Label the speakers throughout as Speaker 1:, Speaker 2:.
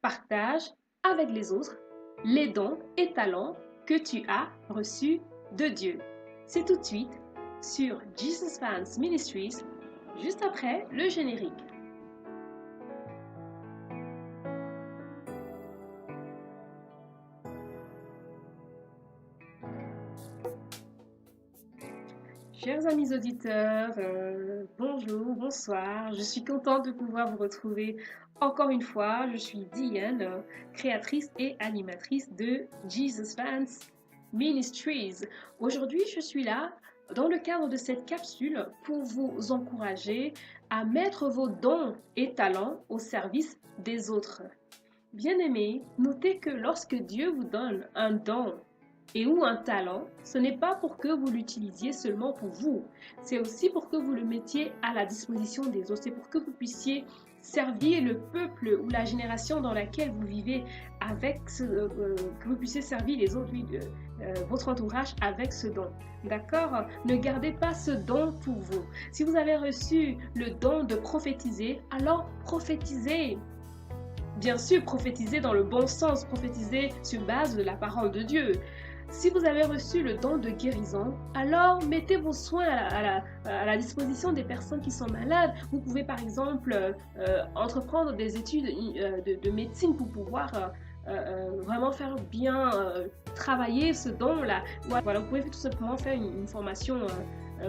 Speaker 1: partage avec les autres les dons et talents que tu as reçus de Dieu. C'est tout de suite sur Jesus Fans Ministries, juste après le générique. Chers amis auditeurs, bonjour, bonsoir. Je suis contente de pouvoir vous retrouver encore une fois. Je suis Diane, créatrice et animatrice de Jesus Fans Ministries. Aujourd'hui, je suis là dans le cadre de cette capsule pour vous encourager à mettre vos dons et talents au service des autres. Bien-aimés, notez que lorsque Dieu vous donne un don et ou un talent, ce n'est pas pour que vous l'utilisiez seulement pour vous. C'est aussi pour que vous le mettiez à la disposition des autres. C'est pour que vous puissiez servir le peuple ou la génération dans laquelle vous vivez que vous puissiez servir les autres, votre entourage avec ce don. D'accord? Ne gardez pas ce don pour vous. Si vous avez reçu le don de prophétiser, alors prophétisez. Bien sûr, prophétiser dans le bon sens, prophétiser sur base de la parole de Dieu. Si vous avez reçu le don de guérison, alors mettez vos soins à la disposition des personnes qui sont malades. Vous pouvez par exemple entreprendre des études de médecine pour pouvoir vraiment faire bien travailler ce don-là. Voilà, vous pouvez tout simplement faire une formation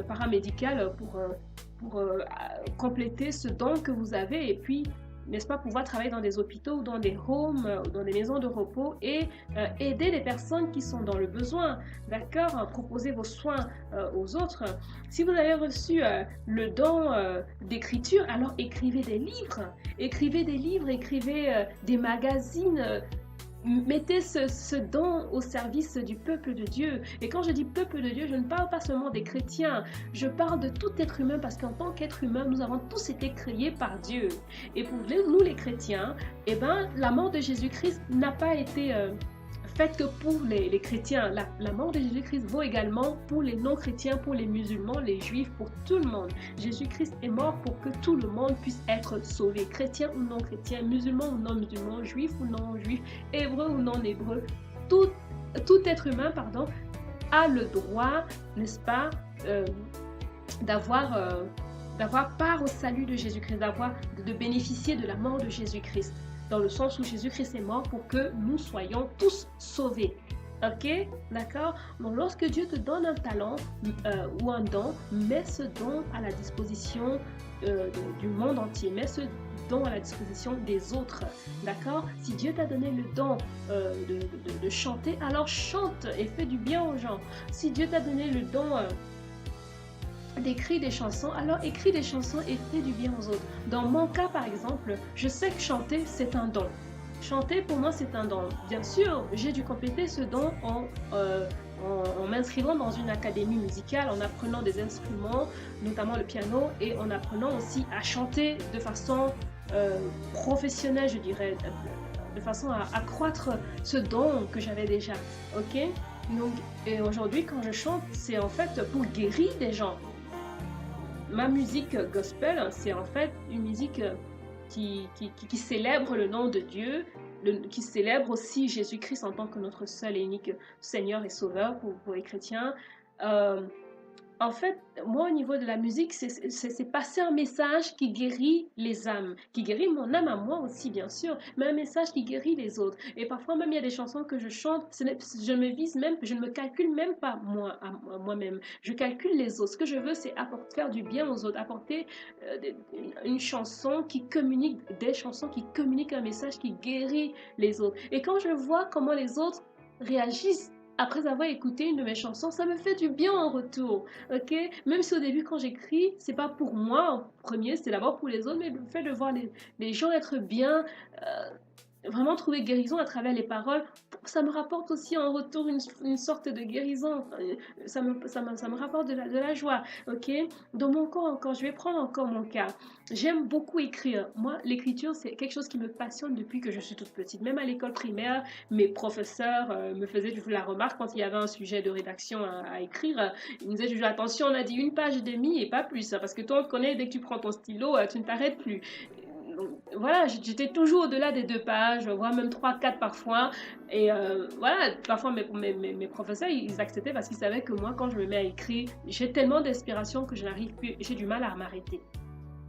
Speaker 1: paramédicale pour compléter ce don que vous avez et puis n'est-ce pas, pouvoir travailler dans des hôpitaux ou dans des homes, ou dans des maisons de repos et aider les personnes qui sont dans le besoin, d'accord? Proposer vos soins aux autres. Si vous avez reçu le don d'écriture, alors écrivez des livres, écrivez des magazines, mettez ce don au service du peuple de Dieu. Et quand je dis peuple de Dieu, je ne parle pas seulement des chrétiens, je parle de tout être humain parce qu'en tant qu'être humain, nous avons tous été créés par Dieu. Et pour nous les chrétiens, eh ben, la mort de Jésus-Christ n'a pas été faite que pour les chrétiens. La mort de Jésus-Christ vaut également pour les non-chrétiens, pour les musulmans, les juifs, pour tout le monde. Jésus-Christ est mort pour que tout le monde puisse être sauvé, chrétien ou non-chrétien, musulman ou non-musulman, juif ou non-juif, hébreu ou non-hébreu. Tout être humain, pardon, a le droit, n'est-ce pas, d'avoir part au salut de Jésus-Christ, de bénéficier de la mort de Jésus-Christ, dans le sens où Jésus-Christ est mort pour que nous soyons tous sauvés. Ok? D'accord? Donc, lorsque Dieu te donne un talent ou un don, mets ce don à la disposition du monde entier. Mets ce don à la disposition des autres. D'accord? Si Dieu t'a donné le don de chanter, alors chante et fais du bien aux gens. Si Dieu t'a donné le don d'écrire des chansons, alors écris des chansons et fais du bien aux autres. Dans mon cas, par exemple, je sais que chanter, c'est un don. Chanter, pour moi, c'est un don. Bien sûr, j'ai dû compléter ce don en m'inscrivant dans une académie musicale, en apprenant des instruments, notamment le piano, et en apprenant aussi à chanter de façon professionnelle, je dirais, de façon à accroître ce don que j'avais déjà. Ok? Donc, et aujourd'hui, quand je chante, c'est en fait pour guérir des gens. Ma musique gospel, c'est en fait une musique qui célèbre le nom de Dieu, qui célèbre aussi Jésus-Christ en tant que notre seul et unique Seigneur et Sauveur pour les chrétiens. En fait, moi, au niveau de la musique, c'est passer un message qui guérit les âmes, qui guérit mon âme à moi aussi, bien sûr, mais un message qui guérit les autres. Et parfois, même, il y a des chansons que je chante, je ne me calcule même pas moi-même. Je calcule les autres. Ce que je veux, c'est faire du bien aux autres, apporter une chanson qui communique, des chansons qui communiquent un message qui guérit les autres. Et quand je vois comment les autres réagissent après avoir écouté une de mes chansons, ça me fait du bien en retour, ok? Même si au début, quand j'écris, c'est pas pour moi en premier, c'est d'abord pour les autres, mais le fait de voir les gens être bien, vraiment trouver guérison à travers les paroles, ça me rapporte aussi en retour une sorte de guérison, ça me rapporte de la joie, ok? Dans mon cas encore, je vais prendre encore mon cas. J'aime beaucoup écrire. Moi, l'écriture, c'est quelque chose qui me passionne depuis que je suis toute petite. Même à l'école primaire, mes professeurs me faisaient toujours la remarque quand il y avait un sujet de rédaction à écrire. Ils me disaient toujours, attention, on a dit une page et demie et pas plus, hein, parce que toi, on te connaît, dès que tu prends ton stylo, tu ne t'arrêtes plus. Donc, voilà, j'étais toujours au-delà des 2 pages, voire même 3, 4 parfois. Et voilà, parfois mes professeurs, ils acceptaient parce qu'ils savaient que moi, quand je me mets à écrire, j'ai tellement d'inspiration que je n'arrive plus, j'ai du mal à m'arrêter.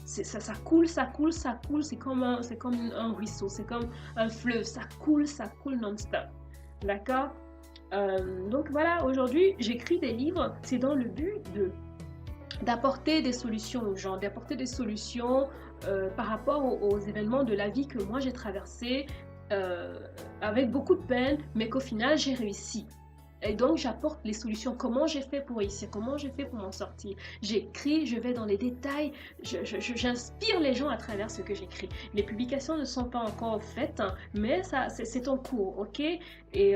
Speaker 1: Ça coule, ça coule, ça coule, c'est comme un ruisseau, c'est comme un fleuve, ça coule non-stop. D'accord. Donc voilà, aujourd'hui, j'écris des livres, c'est dans le but d'apporter des solutions aux gens, d'apporter des solutions par rapport aux événements de la vie que moi j'ai traversé avec beaucoup de peine, mais qu'au final j'ai réussi. Et donc, j'apporte les solutions. Comment j'ai fait pour réussir? Comment j'ai fait pour m'en sortir? J'écris, je vais dans les détails, j'inspire les gens à travers ce que j'écris. Les publications ne sont pas encore faites, hein, mais c'est en cours, ok? Et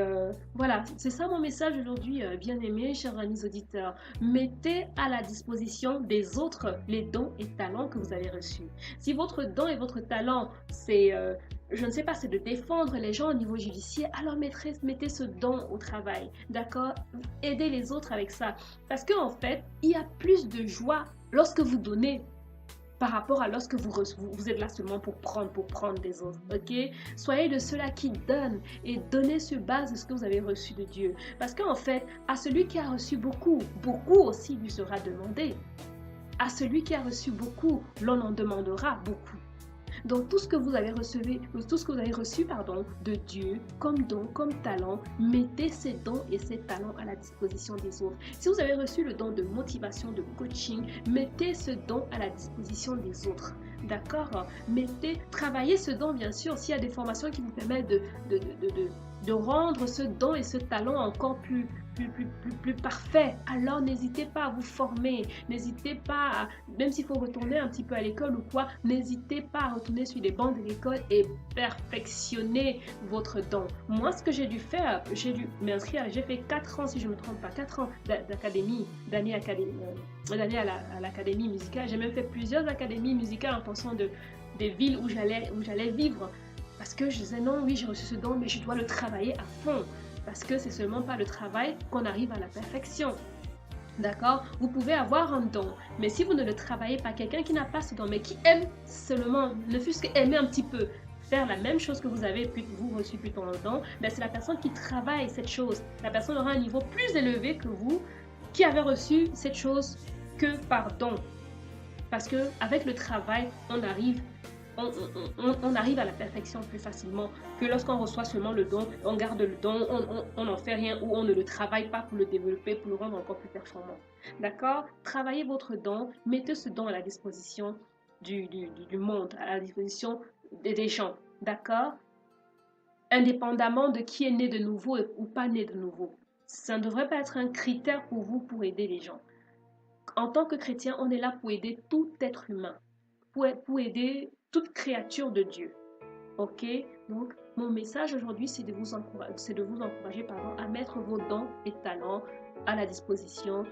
Speaker 1: voilà, c'est ça mon message aujourd'hui, bien aimés, chers amis auditeurs. Mettez à la disposition des autres les dons et talents que vous avez reçus. Si votre don et votre talent, c'est je ne sais pas, c'est de défendre les gens au niveau judiciaire, alors mettez ce don au travail, d'accord? Aidez les autres avec ça. Parce qu'en fait, il y a plus de joie lorsque vous donnez par rapport à lorsque vous êtes là seulement pour prendre des autres, ok? Soyez de ceux-là qui donnent et donnez sur base de ce que vous avez reçu de Dieu. Parce qu'en fait, à celui qui a reçu beaucoup, beaucoup aussi lui sera demandé. À celui qui a reçu beaucoup, l'on en demandera beaucoup. Donc tout ce que vous avez reçu, de Dieu comme don, comme talent, mettez ces dons et ces talents à la disposition des autres. Si vous avez reçu le don de motivation, de coaching, mettez ce don à la disposition des autres. D'accord? Travaillez ce don, bien sûr, s'il y a des formations qui vous permettent de rendre ce don et ce talent encore plus parfait, alors n'hésitez pas à vous former, n'hésitez pas, même s'il faut retourner un petit peu à l'école ou quoi, n'hésitez pas à retourner sur les bancs de l'école et perfectionner votre don. Moi, ce que j'ai dû faire, j'ai dû m'inscrire, j'ai fait 4 ans, si je ne me trompe pas, 4 ans d'année à l'académie musicale. J'ai même fait plusieurs académies musicales en fonction des villes où j'allais vivre. Parce que je disais non, oui, j'ai reçu ce don, mais je dois le travailler à fond. Parce que c'est seulement par le travail qu'on arrive à la perfection. D'accord? Vous pouvez avoir un don, mais si vous ne le travaillez pas, quelqu'un qui n'a pas ce don, mais qui aime seulement, ne fût-ce qu'aimer un petit peu, faire la même chose que vous avez vous reçu plutôt un don, ben c'est la personne qui travaille cette chose. La personne aura un niveau plus élevé que vous, qui avez reçu cette chose que par don. Parce que avec le travail, on arrive à la perfection plus facilement que lorsqu'on reçoit seulement le don, on garde le don, on n'en fait rien ou on ne le travaille pas pour le développer, pour le rendre encore plus performant. D'accord? Travaillez votre don, mettez ce don à la disposition du monde, à la disposition des gens. D'accord? Indépendamment de qui est né de nouveau ou pas né de nouveau. Ça ne devrait pas être un critère pour vous pour aider les gens. En tant que chrétien, on est là pour aider tout être humain, pour aider toute créature de Dieu. Ok? Donc, mon message aujourd'hui, c'est de vous encourager à mettre vos dons et talents à la disposition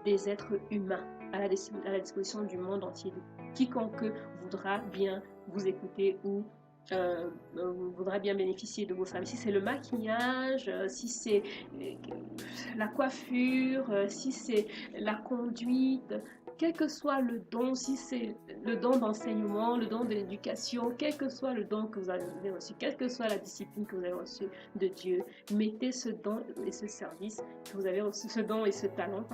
Speaker 1: des êtres humains, à la disposition du monde entier. Quiconque voudra bien vous écouter ou voudra bien bénéficier de vos services. Si c'est le maquillage, si c'est la coiffure, si c'est la conduite, quel que soit le don, si c'est le don d'enseignement, le don de l'éducation, quel que soit le don que vous avez reçu, quelle que soit la discipline que vous avez reçue de Dieu, mettez ce don et ce service que vous avez reçu, ce don et ce talent,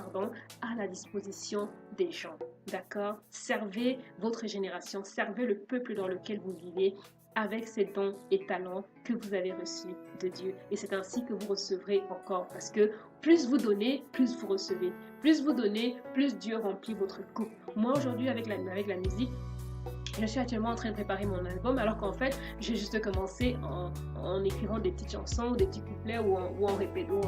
Speaker 1: à la disposition des gens. D'accord? Servez votre génération, servez le peuple dans lequel vous vivez avec ces dons et talents que vous avez reçus de Dieu. Et c'est ainsi que vous recevrez encore. Parce que plus vous donnez, plus vous recevez. Plus vous donnez, plus Dieu remplit votre coupe. Moi, aujourd'hui, avec la musique, je suis actuellement en train de préparer mon album, alors qu'en fait, j'ai juste commencé en écrivant des petites chansons, des petits couplets ou en répétant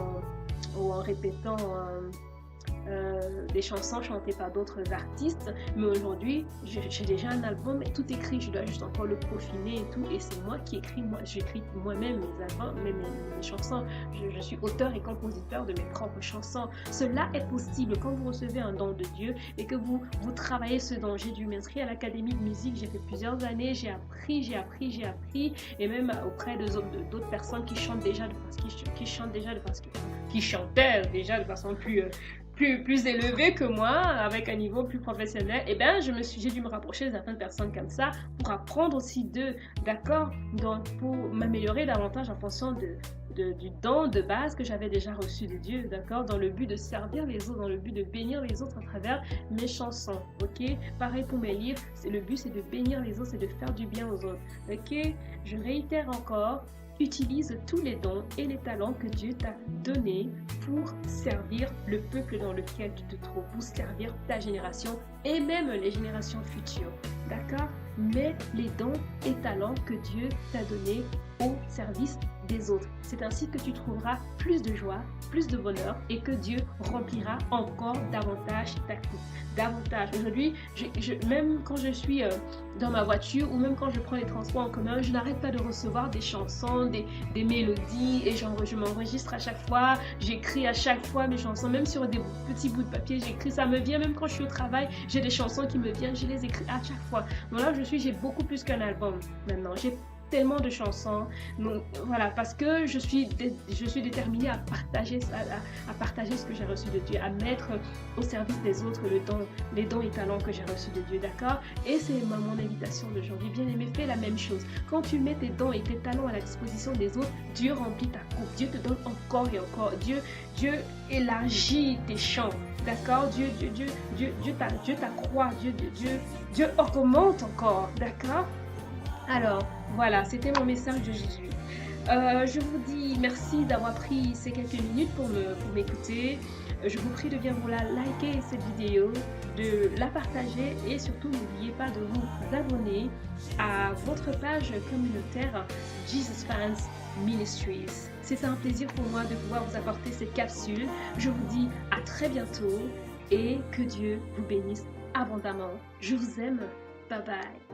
Speaker 1: des chansons chantées par d'autres artistes. Mais aujourd'hui, j'ai déjà un album et tout écrit, je dois juste encore le peaufiner et tout, et c'est moi qui écris, j'écris moi-même mes albums, mes chansons. Je suis auteur et compositeur de mes propres chansons. Cela est possible quand vous recevez un don de Dieu et que vous travaillez ce don. J'ai dû m'inscrire à l'académie de musique, j'ai fait plusieurs années, j'ai appris, et même auprès d'autres personnes qui chantaient déjà de façon plus plus élevé que moi, avec un niveau plus professionnel, et ben j'ai dû me rapprocher de certaines personnes comme ça pour apprendre aussi d'eux, d'accord? Donc pour m'améliorer davantage en fonction du don de base que j'avais déjà reçu de Dieu, d'accord? Dans le but de servir les autres, dans le but de bénir les autres à travers mes chansons, ok? Pareil pour mes livres, le but c'est de bénir les autres, c'est de faire du bien aux autres, ok? Je réitère encore, utilise tous les dons et les talents que Dieu t'a donnés pour servir le peuple dans lequel tu te trouves, pour servir ta génération et même les générations futures. D'accord? Mets les dons et talents que Dieu t'a donnés au service des autres. C'est ainsi que tu trouveras plus de joie, plus de bonheur et que Dieu remplira encore davantage ta coupe. Davantage. Aujourd'hui, même quand je suis dans ma voiture ou même quand je prends les transports en commun, je n'arrête pas de recevoir des chansons, des mélodies et je m'enregistre à chaque fois, j'écris à chaque fois mes chansons, même sur des petits bouts de papier, j'écris, ça me vient même quand je suis au travail, j'ai des chansons qui me viennent, je les écris à chaque fois. Donc là, j'ai beaucoup plus qu'un album maintenant, j'ai tellement de chansons, donc voilà, parce que je suis déterminée à partager ce que j'ai reçu de Dieu, à mettre au service des autres les dons et talents que j'ai reçus de Dieu, d'accord? Et c'est mon invitation d'aujourd'hui, bien aimé, fais la même chose. Quand tu mets tes dons et tes talents à la disposition des autres, Dieu remplit ta coupe, Dieu te donne encore et encore, Dieu élargit tes champs, d'accord? Dieu t'accroît, Dieu augmente encore, d'accord? Alors, voilà, c'était mon message de Jésus. Je vous dis merci d'avoir pris ces quelques minutes pour m'écouter. Je vous prie de bien vouloir liker cette vidéo, de la partager et surtout n'oubliez pas de vous abonner à votre page communautaire Jesus Fans Ministries. C'est un plaisir pour moi de pouvoir vous apporter cette capsule. Je vous dis à très bientôt et que Dieu vous bénisse abondamment. Je vous aime. Bye bye.